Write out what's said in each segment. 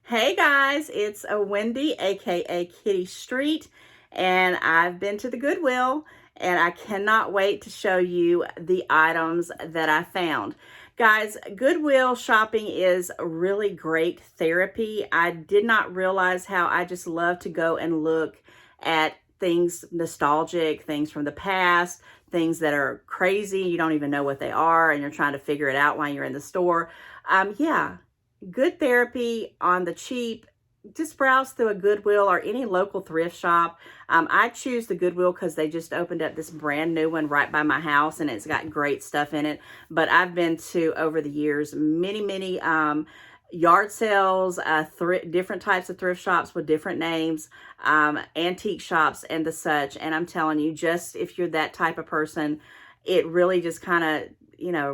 Hey guys, it's a Wendy, aka Kitty Street, and I've been to the Goodwill and I cannot wait to show you the items that I found. Guys, Goodwill shopping is really great therapy. I did not realize how I just love to go and look at things nostalgic, things from the past, things that are crazy. You don't even know what they are and you're trying to figure it out while you're in the store. Yeah, good therapy on the cheap. Just browse through a Goodwill or any local thrift shop. I choose the Goodwill because they just opened up this brand new one right by my house and it's got great stuff in it. But I've been to, over the years, many yard sales, different types of thrift shops with different names, antique shops and the such. And I'm telling you, just if you're that type of person, it really just kind of,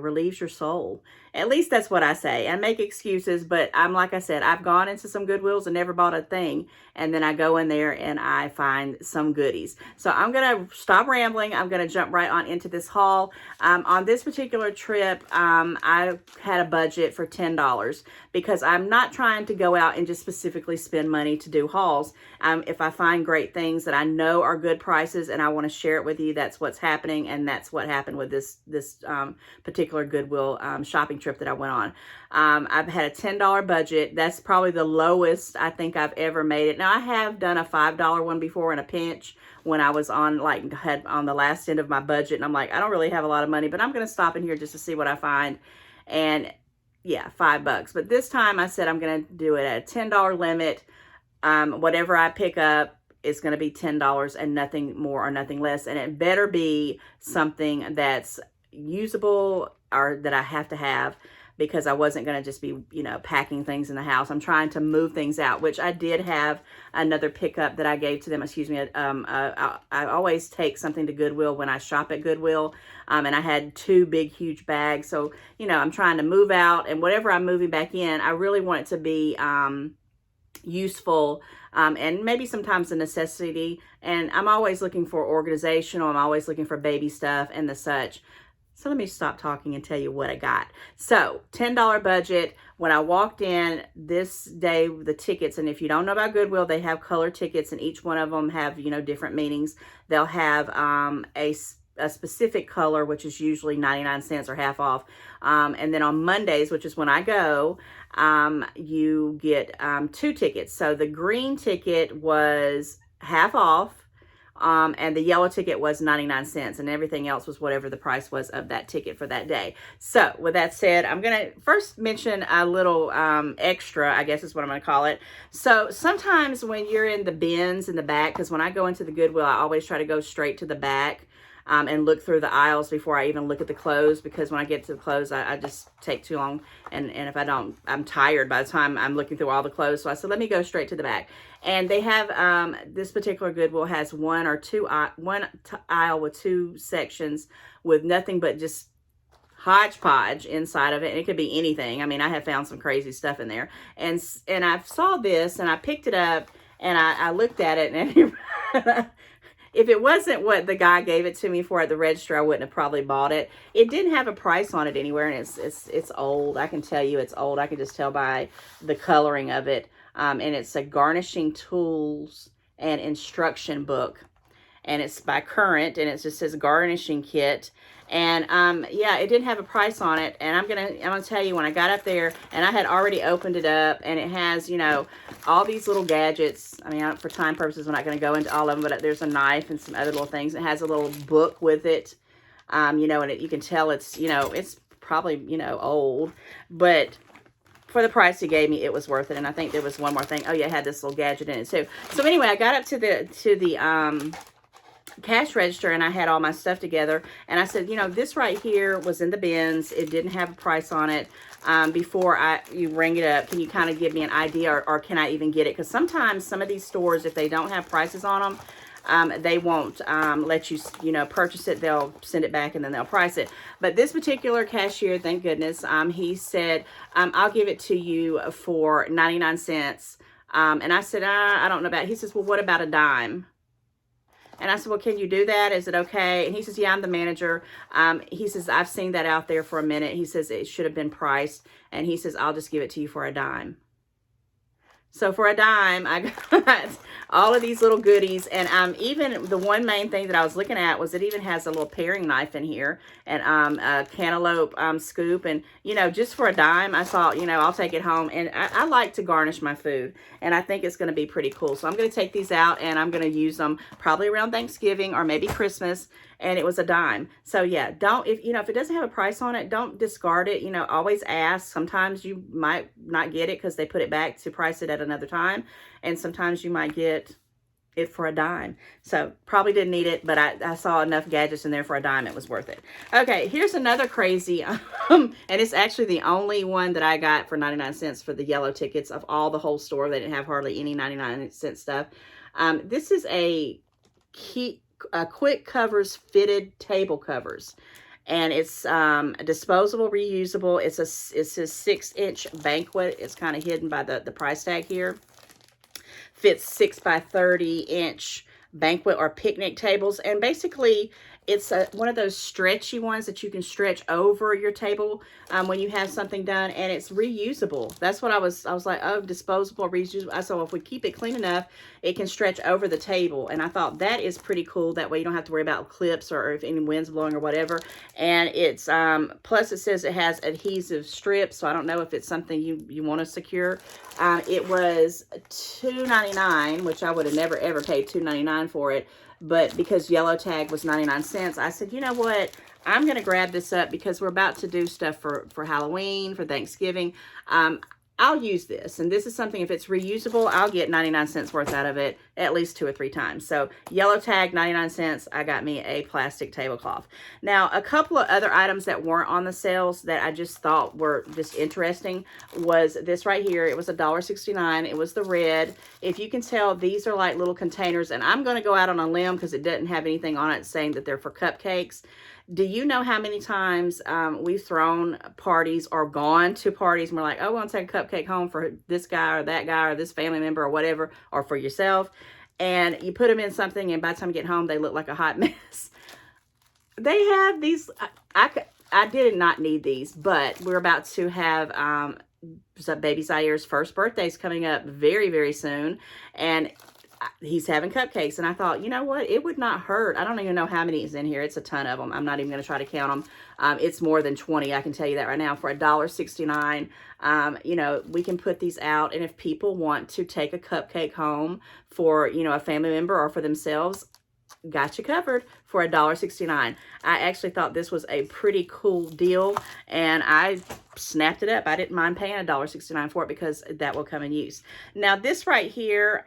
relieves your soul. At least that's what I say. I make excuses, but like I said, I've gone into some Goodwills and never bought a thing. And then I go in there and I find some goodies. So I'm going to stop rambling. I'm going to jump right on into this haul. On this particular trip, I had a budget for $10 because I'm not trying to go out and just specifically spend money to do hauls. If I find great things that I know are good prices and I want to share it with you, that's what's happening. And that's what happened with this particular Goodwill shopping trip that I went on. I've had a $10 budget. That's probably the lowest I think I've ever made it. Now I have done a $5 one before in a pinch when I was on had on the last end of my budget, and I'm like, I don't really have a lot of money, but I'm going to stop in here just to see what I find. And yeah, $5. But this time I said I'm going to do it at a $10 limit. Whatever I pick up, it's going to be $10 and nothing more or nothing less. And it better be something that's usable or that I have to have, because I wasn't going to just be, packing things in the house. I'm trying to move things out, which I did have another pickup that I gave to them. Excuse me. I always take something to Goodwill when I shop at Goodwill. And I had two big, huge bags. So, I'm trying to move out, and whatever I'm moving back in, I really want it to be, useful, and maybe sometimes a necessity. And I'm always looking for organizational. I'm always looking for baby stuff and the such. So let me stop talking and tell you what I got. So $10 budget. When I walked in this day, the tickets, and if you don't know about Goodwill, they have color tickets, and each one of them have, different meanings. They'll have a specific color, which is usually 99 cents or half off. And then on Mondays, which is when I go, you get 2 tickets. So the green ticket was half off. And the yellow ticket was 99 cents, and everything else was whatever the price was of that ticket for that day. So with that said, I'm going to first mention a little extra, I guess is what I'm going to call it. So sometimes when you're in the bins in the back, because when I go into the Goodwill, I always try to go straight to the back and look through the aisles before I even look at the clothes, because when I get to the clothes, I just take too long. And if I don't, I'm tired by the time I'm looking through all the clothes. So I said, let me go straight to the back. And they have, this particular Goodwill has one aisle with 2 sections with nothing but just hodgepodge inside of it. And it could be anything. I mean, I have found some crazy stuff in there. And I saw this and I picked it up and I looked at it, and if it wasn't what the guy gave it to me for at the register, I wouldn't have probably bought it. It didn't have a price on it anywhere, and it's old. I can tell you it's old. I can just tell by the coloring of it. And it's a garnishing tools and instruction book. And it's by Current, and it just says garnishing kit. And yeah, it didn't have a price on it. And I'm gonna tell you, when I got up there, and I had already opened it up, and it has, all these little gadgets. I mean, for time purposes, we're not gonna go into all of them, but there's a knife and some other little things. It has a little book with it, and you can tell it's, it's probably, old, but for the price he gave me, it was worth it. And I think there was one more thing. Oh yeah, it had this little gadget in it too. So anyway, I got up to the cash register, and I had all my stuff together, and I said, this right here was in the bins. It didn't have a price on it. Before you ring it up, can you kind of give me an idea, or can I even get it? Because sometimes some of these stores, if they don't have prices on them, they won't let you, purchase it. They'll send it back and then they'll price it. But this particular cashier, thank goodness, he said, I'll give it to you for 99 cents. And I said, I don't know about it. He says, well, what about a dime? And I said, well, can you do that? Is it okay? And he says, yeah, I'm the manager. He says, I've seen that out there for a minute. He says, it should have been priced. And he says, I'll just give it to you for a dime. So for a dime, I got all of these little goodies. And even the one main thing that I was looking at was it even has a little paring knife in here, and a cantaloupe scoop. And, you know, just for a dime, I thought, you know, I'll take it home. And I like to garnish my food, and I think it's going to be pretty cool. So I'm going to take these out, and I'm going to use them probably around Thanksgiving or maybe Christmas. And it was a dime. So yeah, if it doesn't have a price on it, don't discard it. You know, always ask. Sometimes you might not get it because they put it back to price it at another time. And sometimes you might get it for a dime. So probably didn't need it, but I saw enough gadgets in there for a dime. It was worth it. Okay, here's another crazy, and it's actually the only one that I got for 99 cents for the yellow tickets of all the whole store. They didn't have hardly any 99-cent stuff. This is a quick covers fitted table covers, and it's disposable, reusable. It's a 6-inch banquet. It's kind of hidden by the price tag here. Fits 6 by 30-inch banquet or picnic tables, and basically it's one of those stretchy ones that you can stretch over your table when you have something done, and it's reusable. That's what I was like, oh, disposable, reusable. So if we keep it clean enough, it can stretch over the table, and I thought that is pretty cool. That way you don't have to worry about clips or if any wind's blowing or whatever. And it's plus it says it has adhesive strips, so I don't know if it's something you want to secure. It was $2.99, which I would have never ever paid $2.99 for it. But because yellow tag was 99 cents, I said, you know what? I'm going to grab this up because we're about to do stuff for Halloween, for Thanksgiving. I'll use this. And this is something, if it's reusable, I'll get 99 cents worth out of it at least 2 or 3 times. So yellow tag, 99 cents. I got me a plastic tablecloth. Now, a couple of other items that weren't on the sales that I just thought were just interesting was this right here. It was $1.69. It was the red. If you can tell, these are like little containers. And I'm going to go out on a limb because it doesn't have anything on it saying that they're for cupcakes. Do you know how many times we've thrown parties or gone to parties and we're like, oh, I want to take a cupcake home for this guy or that guy or this family member or whatever, or for yourself, and you put them in something, and by the time you get home, they look like a hot mess. They have these. I did not need these, but we're about to have baby Zaire first birthday's coming up very, very soon, and he's having cupcakes, and I thought, you know what, it would not hurt. I don't even know how many is in here. It's a ton of them. I'm not even going to try to count them. It's more than 20, I can tell you that right now, for $1.69. You know, we can put these out, and if people want to take a cupcake home for, you know, a family member or for themselves, got you covered for $1.69. I actually thought this was a pretty cool deal, and I snapped it up. I didn't mind paying $1.69 for it because that will come in use. Now, this right here,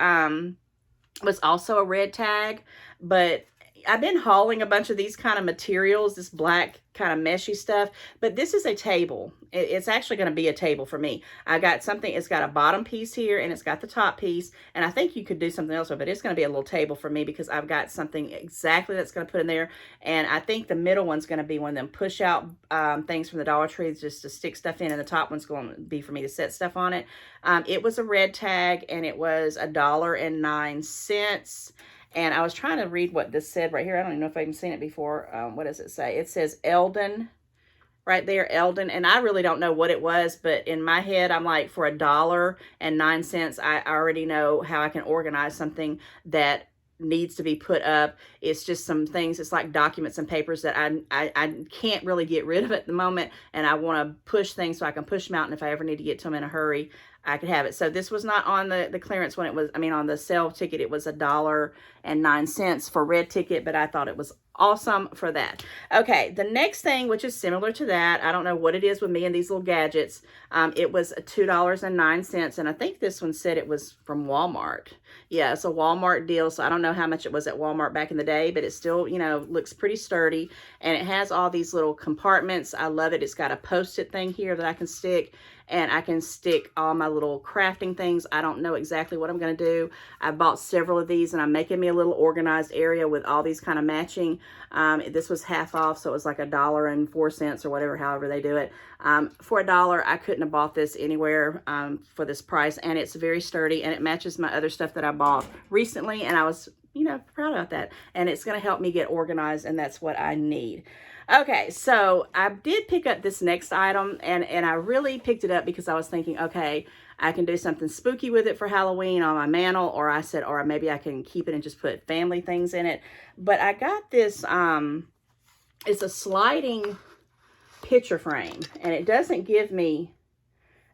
was also a red tag, but I've been hauling a bunch of these kind of materials, this black kind of meshy stuff, but this is a table. It's actually going to be a table for me. I got something, it's got a bottom piece here and it's got the top piece, and I think you could do something else with it, but it's going to be a little table for me because I've got something exactly that's going to put in there, and I think the middle one's going to be one of them push out things from the Dollar Tree just to stick stuff in, and the top one's going to be for me to set stuff on it. It was a red tag, and it was $1.09. And I was trying to read what this said right here. I don't even know if I've seen it before. What does it say? It says Eldon right there, Eldon. And I really don't know what it was, but in my head, I'm like, for $1.09, I already know how I can organize something that needs to be put up. It's just some things. It's like documents and papers that I can't really get rid of at the moment. And I want to push things so I can push them out. And if I ever need to get to them in a hurry, I could have it. So this was not on the clearance when it was, I mean, on the sale ticket, it was $1.09 for red ticket, but I thought it was awesome for that. Okay, the next thing, which is similar to that, I don't know what it is with me and these little gadgets. It was $2.09, and I think this one said it was from Walmart. Yeah, it's a Walmart deal, so I don't know how much it was at Walmart back in the day, but it still, you know, looks pretty sturdy, and it has all these little compartments. I love it. It's got a Post-it thing here that I can stick, and I can stick all my little crafting things. I don't know exactly what I'm going to do. I bought several of these, and I'm making me a little organized area with all these kind of matching. This was half off, so it was like $1.04 or whatever, however they do it. For $1, I couldn't have bought this anywhere for this price, and it's very sturdy, and it matches my other stuff that I bought recently, and I was, you know, proud about that. And it's going to help me get organized, and that's what I need. Okay, so I did pick up this next item, and I really picked it up because I was thinking, okay, I can do something spooky with it for Halloween on my mantle, or I said, or maybe I can keep it and just put family things in it. But I got this, it's a sliding picture frame, and it doesn't give me,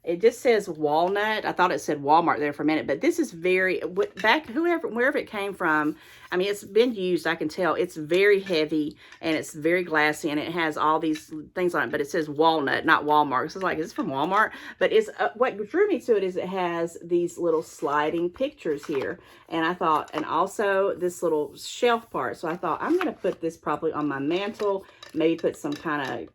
it just says walnut. I thought it said Walmart there for a minute, but this is very, wherever it came from, I mean, it's been used, I can tell. It's very heavy, and it's very glassy, and it has all these things on it, but it says walnut, not Walmart. So it's like, is this from Walmart? But it's, what drew me to it is it has these little sliding pictures here, and I thought, and also this little shelf part. So I thought, I'm going to put this probably on my mantle, maybe put some kind of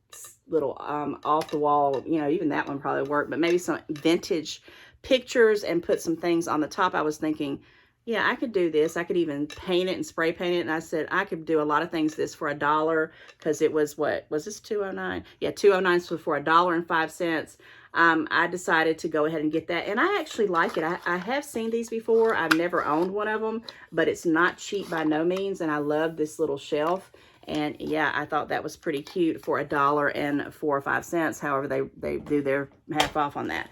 little off the wall, you know, even that one probably worked, but maybe some vintage pictures and put some things on the top. I was thinking, yeah, I could do this. I could even paint it and spray paint it. And I said, I could do a lot of things this for $1, because it was, what was this, $2.09? Yeah, $2.09, so for $1.05. I decided to go ahead and get that, and I actually like it. I have seen these before. I've never owned one of them, but it's not cheap by no means, and I love this little shelf. And yeah, I thought that was pretty cute for $1.04 or $1.05. However, they do their half off on that.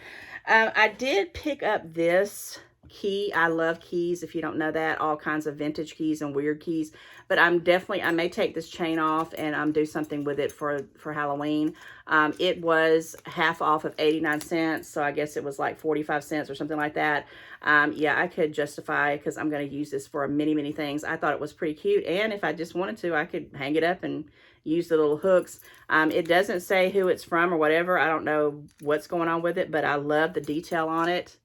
I did pick up this key. I love keys, if you don't know that, all kinds of vintage keys and weird keys. But I may take this chain off and do something with it for Halloween. It was half off of 89 cents, so I guess it was like 45 cents or something like that. Yeah, I could justify, because I'm going to use this for many, many things. I thought it was pretty cute, and if I just wanted to, I could hang it up and use the little hooks. It doesn't say who it's from or whatever. I don't know what's going on with it, but I love the detail on it.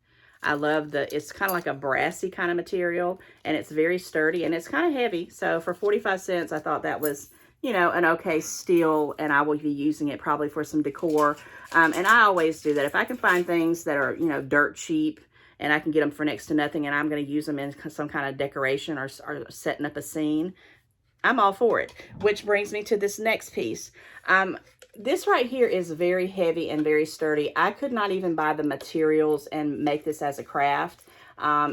I love it's kind of like a brassy kind of material, and it's very sturdy, and it's kind of heavy. So for 45 cents, I thought that was, you know, an okay steal, and I will be using it probably for some decor. And I always do that. If I can find things that are, you know, dirt cheap, and I can get them for next to nothing, and I'm going to use them in some kind of decoration or setting up a scene, I'm all for it. Which brings me to this next piece. This right here is very heavy and very sturdy. I could not even buy the materials and make this as a craft.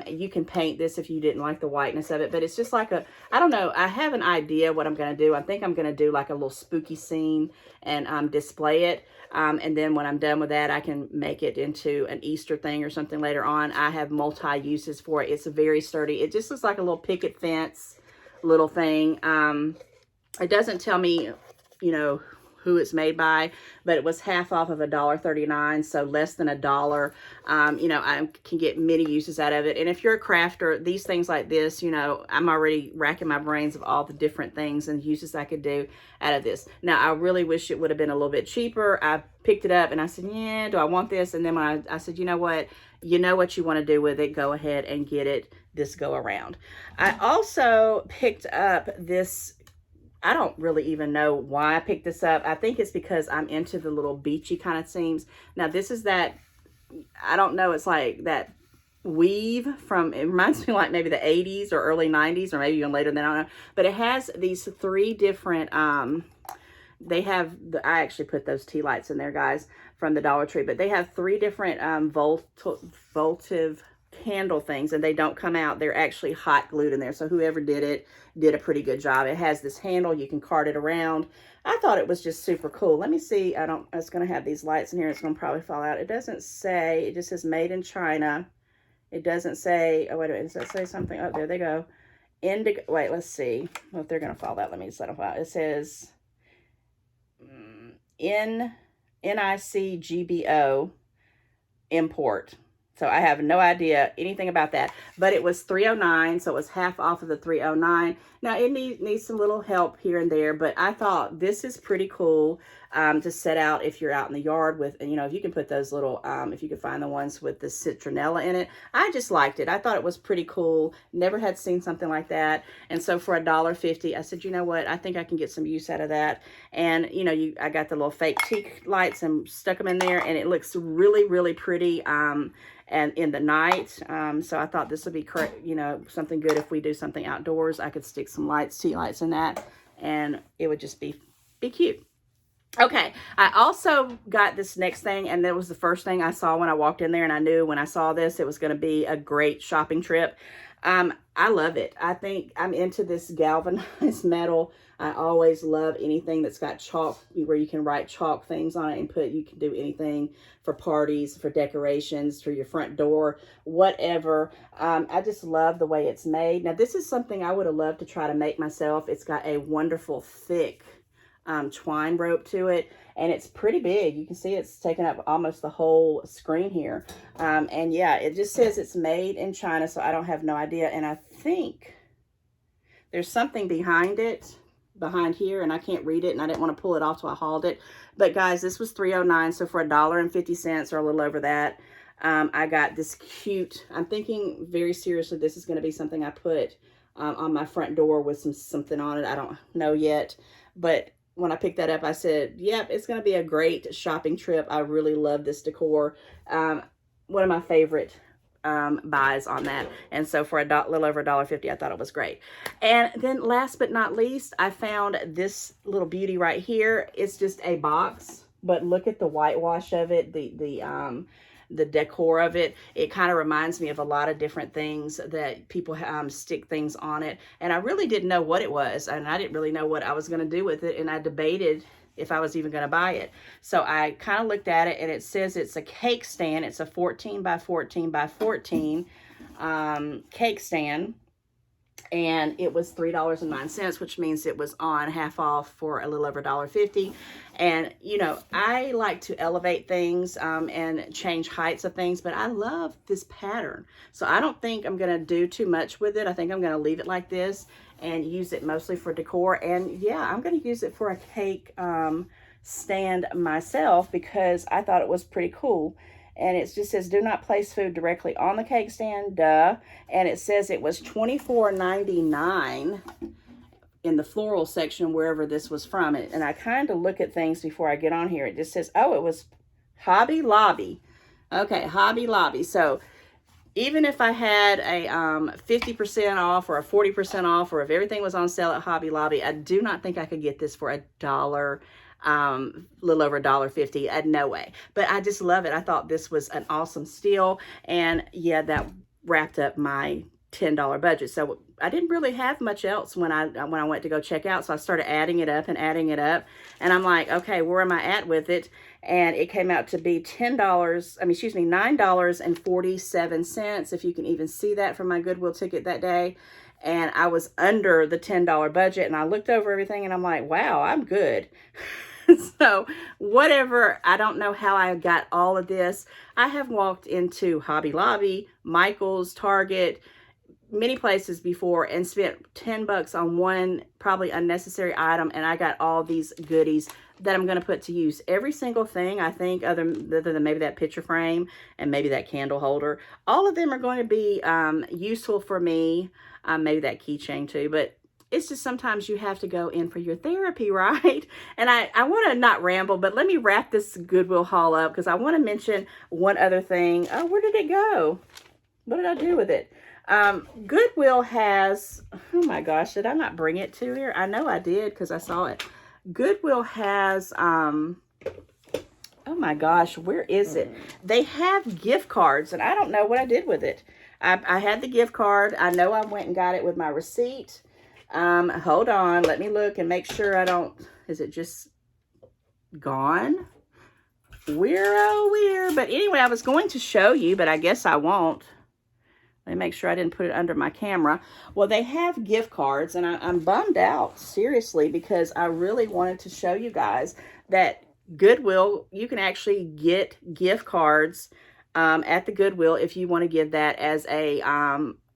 You can paint this if you didn't like the whiteness of it, but it's just like I don't know, I have an idea what I'm going to do. I think I'm going to do like a little spooky scene and display it. And then when I'm done with that, I can make it into an Easter thing or something later on. I have multi-uses for it. It's very sturdy. It just looks like a little picket fence little thing. It doesn't tell me, you know, who it's made by, but it was half off of $1.39, so less than $1. You know, I can get many uses out of it. And if you're a crafter, these things like this, you know, I'm already racking my brains of all the different things and uses I could do out of this. Now, I really wish it would have been a little bit cheaper. I picked it up and I said, yeah, do I want this? And then when I said, you know what you want to do with it, go ahead and get it this go around. I also picked up this, I don't really even know why I picked this up. I think it's because I'm into the little beachy kind of themes. Now, this is that, I don't know, it's like that weave from, it reminds me like maybe the 80s or early 90s, or maybe even later than, I don't know. But it has these three different, they have, I actually put those tea lights in there, guys, from the Dollar Tree. But they have three different votive candle things, and they don't come out. They're actually hot glued in there, so whoever did it did a pretty good job. It has this handle, you can cart it around. I thought it was just super cool. Let me see. It's going to have these lights in here. It's going to probably fall out. It doesn't say, it just says made in China. It doesn't say, oh wait a minute, does that say something? Oh, there they go. Indigo, wait, let's see. Well, if they're going to fall out, let me just let them fall out. It says NICGBO import. So I have no idea anything about that, but it was $3.09, so it was half off of the $3.09. Now it needs some little help here and there, but I thought this is pretty cool to set out if you're out in the yard with, and you know, if you can put those little, if you can find the ones with the citronella in it. I just liked it. I thought it was pretty cool. Never had seen something like that. And so for $1.50, I said, you know what? I think I can get some use out of that. And you know, I got the little fake teak lights and stuck them in there, and it looks really, really pretty. And in the night, so I thought this would be, you know, something good if we do something outdoors. I could stick some lights, tea lights in that, and it would just be cute. Okay, I also got this next thing, and that was the first thing I saw when I walked in there, and I knew when I saw this it was going to be a great shopping trip. I love it. I think I'm into this galvanized metal. I always love anything that's got chalk, where you can write chalk things on it and put, you can do anything for parties, for decorations, for your front door, whatever. I just love the way it's made. Now, this is something I would have loved to try to make myself. It's got a wonderful thick twine rope to it, and it's pretty big. You can see it's taking up almost the whole screen here. And yeah, it just says it's made in China, so I don't have no idea. And I think there's something behind it, behind here, and I can't read it, and I didn't want to pull it off, so I hauled it. But guys, this was $3.09, so for $1.50 or a little over that, I got this cute, I'm thinking very seriously, this is going to be something I put on my front door with something on it. I don't know yet, but when I picked that up, I said, yep, it's going to be a great shopping trip. I really love this decor. One of my favorite buys on that. And so for a little over $1.50, I thought it was great. And then last but not least, I found this little beauty right here. It's just a box, but look at the whitewash of it, the decor of it. It kind of reminds me of a lot of different things that people stick things on it. And I really didn't know what it was. And I didn't really know what I was going to do with it. And I debated if I was even going to buy it. So I kind of looked at it, and it says it's a cake stand. It's a 14 by 14 by 14 cake stand. And it was $3.09, which means it was on half off for a little over $1.50. And, you know, I like to elevate things and change heights of things, but I love this pattern. So I don't think I'm going to do too much with it. I think I'm going to leave it like this and use it mostly for decor. And yeah, I'm going to use it for a cake stand myself, because I thought it was pretty cool. And it just says, do not place food directly on the cake stand, duh. And it says it was $24.99 in the floral section, wherever this was from. And I kind of look at things before I get on here. It just says, oh, it was Hobby Lobby. Okay, Hobby Lobby. So even if I had a 50% off or a 40% off, or if everything was on sale at Hobby Lobby, I do not think I could get this for $1. Little over $1.50. No way. But I just love it. I thought this was an awesome steal. And yeah, that wrapped up my $10 budget. So I didn't really have much else when I went to go check out. So I started adding it up and adding it up. And I'm like, okay, where am I at with it? And it came out to be $9.47, if you can even see that from my Goodwill ticket that day. And I was under the $10 budget, and I looked over everything, and I'm like, wow, I'm good. So whatever, I don't know how I got all of this. I have walked into Hobby Lobby, Michael's, Target, many places before, and spent 10 bucks on one probably unnecessary item, and I got all these goodies that I'm going to put to use. Every single thing, I think, other than maybe that picture frame and maybe that candle holder, all of them are going to be useful for me. Maybe that keychain too, but it's just sometimes you have to go in for your therapy, right? And I want to not ramble, but let me wrap this Goodwill haul up, because I want to mention one other thing. Oh, where did it go? What did I do with it? Goodwill has, oh my gosh, did I not bring it to here? I know I did, because I saw it. Goodwill has, oh my gosh, where is it? They have gift cards, and I don't know what I did with it. I had the gift card. I know I went and got it with my receipt. Hold on, let me look and make sure I don't, is it just gone? Weird. But anyway, I was going to show you, but I guess I won't. Let me make sure I didn't put it under my camera. Well, they have gift cards, and I'm bummed out, seriously, because I really wanted to show you guys that Goodwill, you can actually get gift cards at the Goodwill if you want to give that as a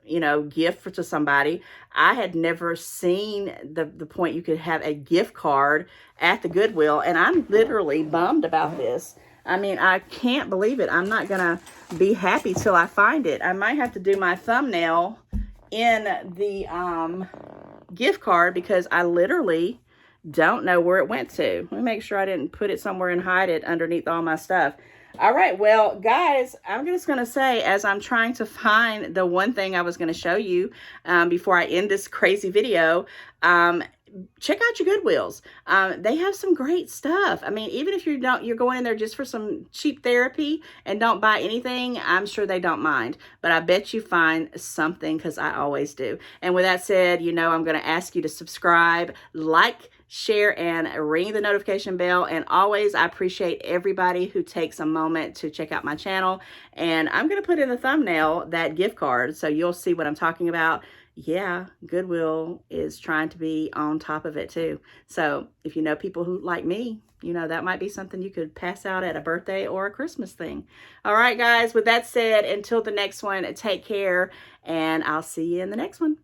you know, gift to somebody. I had never seen the point you could have a gift card at the Goodwill, and I'm literally bummed about this. I mean, I can't believe it. I'm not gonna be happy till I find it. I might have to do my thumbnail in the gift card, because I literally don't know where it went to. Let me make sure I didn't put it somewhere and hide it underneath all my stuff. All right, well, guys, I'm just going to say, as I'm trying to find the one thing I was going to show you before I end this crazy video, check out your Goodwills. They have some great stuff. I mean, even if you're going in there just for some cheap therapy and don't buy anything, I'm sure they don't mind. But I bet you find something, because I always do. And with that said, I'm going to ask you to subscribe, like, share, and ring the notification bell. And always, I appreciate everybody who takes a moment to check out my channel. And I'm going to put in the thumbnail that gift card, so you'll see what I'm talking about. Yeah, Goodwill is trying to be on top of it too. So if you know people who like me, that might be something you could pass out at a birthday or a Christmas thing. All right, guys, with that said, until the next one, take care, and I'll see you in the next one.